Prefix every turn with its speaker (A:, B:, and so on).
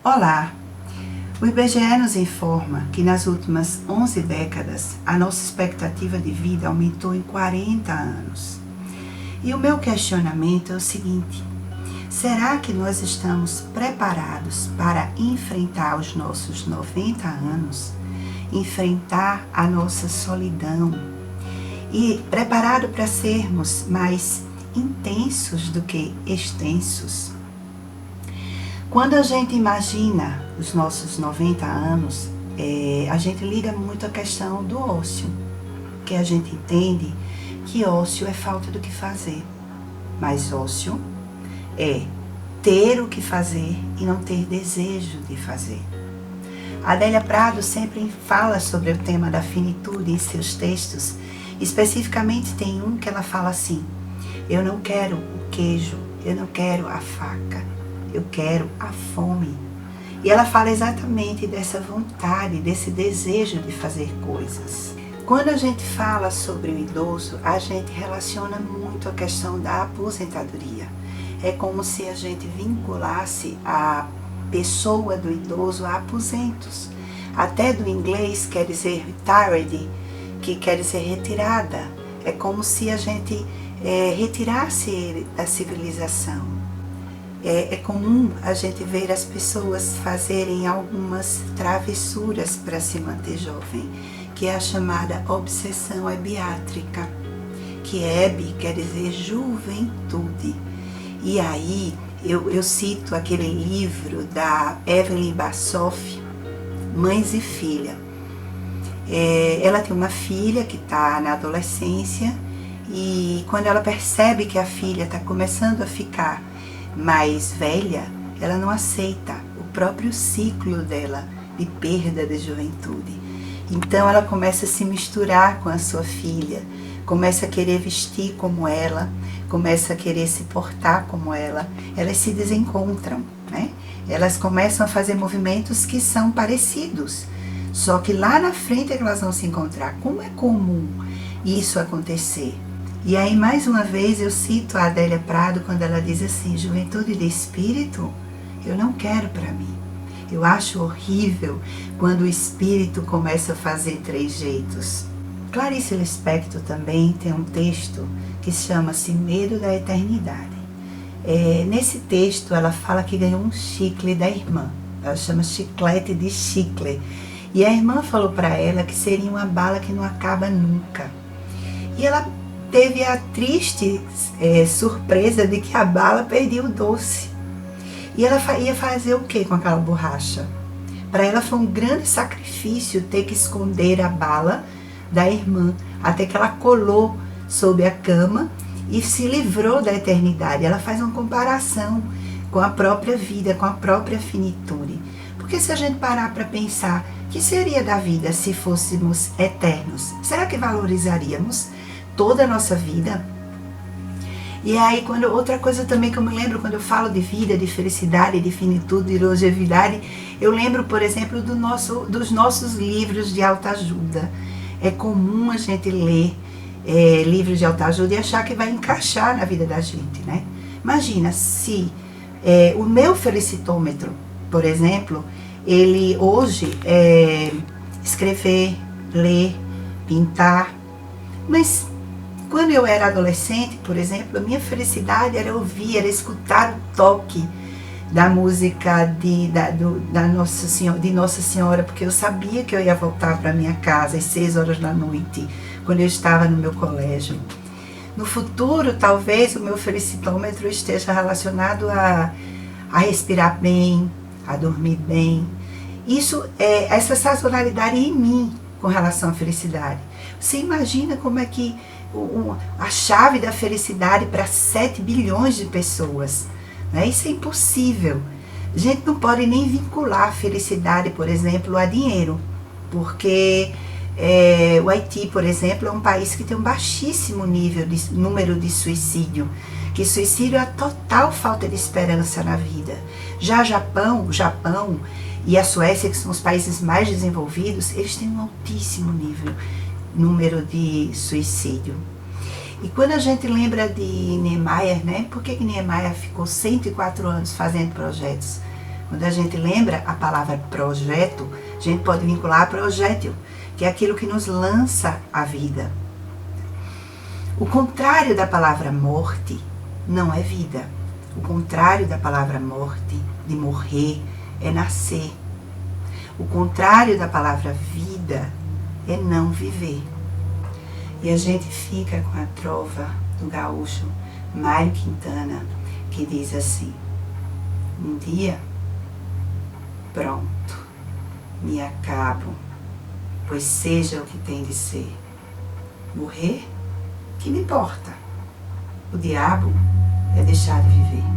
A: Olá! O IBGE nos informa que nas últimas 11 décadas a nossa expectativa de vida aumentou em 40 anos. E o meu questionamento é o seguinte: será que nós estamos preparados para enfrentar os nossos 90 anos, enfrentar a nossa solidão e preparado para sermos mais intensos do que extensos? Quando a gente imagina os nossos 90 anos, a gente liga muito a questão do ócio, que a gente entende que ócio é falta do que fazer, mas ócio é ter o que fazer e não ter desejo de fazer. A Adélia Prado sempre fala sobre o tema da finitude em seus textos, especificamente tem um que ela fala assim: eu não quero o queijo, eu não quero a faca, eu quero a fome. E ela fala exatamente dessa vontade, desse desejo de fazer coisas. Quando a gente fala sobre o idoso, a gente relaciona muito a questão da aposentadoria. É como se a gente vinculasse a pessoa do idoso a aposentos. Até do inglês quer dizer retired, que quer dizer retirada. É como se a gente retirasse ele da civilização. É comum a gente ver as pessoas fazerem algumas travessuras para se manter jovem, que é a chamada obsessão ebiátrica, que ebi quer dizer juventude. E aí eu cito aquele livro da Evelyn Bassoff, Mães e Filha. Ela tem uma filha que está na adolescência e quando ela percebe que a filha está começando a ficar mais velha, ela não aceita o próprio ciclo dela de perda de juventude. Então ela começa a se misturar com a sua filha, começa a querer vestir como ela, começa a querer se portar como ela. Elas se desencontram, né? Elas começam a fazer movimentos que são parecidos, só que lá na frente é que elas vão se encontrar. Como é comum isso acontecer? E aí, mais uma vez, eu cito a Adélia Prado quando ela diz assim: juventude de espírito, eu não quero para mim. Eu acho horrível quando o espírito começa a fazer trejeitos. Clarice Lispector também tem um texto que chama-se Medo da Eternidade. Nesse texto, ela fala que ganhou um chicle da irmã. Ela chama chiclete de chicle. E a irmã falou para ela que seria uma bala que não acaba nunca. E ela teve a triste surpresa de que a bala perdia o doce. E ela ia fazer o que com aquela borracha? Para ela foi um grande sacrifício ter que esconder a bala da irmã, até que ela colou sob a cama e se livrou da eternidade. Ela faz uma comparação com a própria vida, com a própria finitude. Porque se a gente parar para pensar, o que seria da vida se fôssemos eternos? Será que valorizaríamos toda a nossa vida? E aí, outra coisa também que eu me lembro quando eu falo de vida, de felicidade, de finitude, de longevidade, eu lembro, por exemplo, dos nossos livros de autoajuda. É comum a gente ler livros de autoajuda e achar que vai encaixar na vida da gente, né? Imagina se o meu felicitômetro, por exemplo, ele hoje escrever, ler, pintar, mas quando eu era adolescente, por exemplo, a minha felicidade era ouvir, era escutar o toque da música de Nossa Senhora, porque eu sabia que eu ia voltar para minha casa às 6 horas da noite, quando eu estava no meu colégio. No futuro, talvez o meu felicitômetro esteja relacionado a respirar bem, a dormir bem. Isso é essa sazonalidade em mim com relação à felicidade. Você imagina como é que a chave da felicidade para 7 bilhões de pessoas, né? Isso é impossível. A gente não pode nem vincular a felicidade, por exemplo, a dinheiro, porque o Haiti, por exemplo, é um país que tem um baixíssimo número de suicídio, que suicídio é a total falta de esperança na vida. Já o Japão e a Suécia, que são os países mais desenvolvidos, eles têm um altíssimo número de suicídio. E quando a gente lembra de Niemeyer, né? Por que Niemeyer ficou 104 anos fazendo projetos? Quando a gente lembra a palavra projeto, a gente pode vincular a projétil, que é aquilo que nos lança a vida. O contrário da palavra morte não é vida. O contrário da palavra morte, de morrer, é nascer. O contrário da palavra vida é não viver. E a gente fica com a trova do gaúcho Mário Quintana, que diz assim: um dia, pronto, me acabo, pois seja o que tem de ser. Morrer? Que me importa? O diabo é deixar de viver.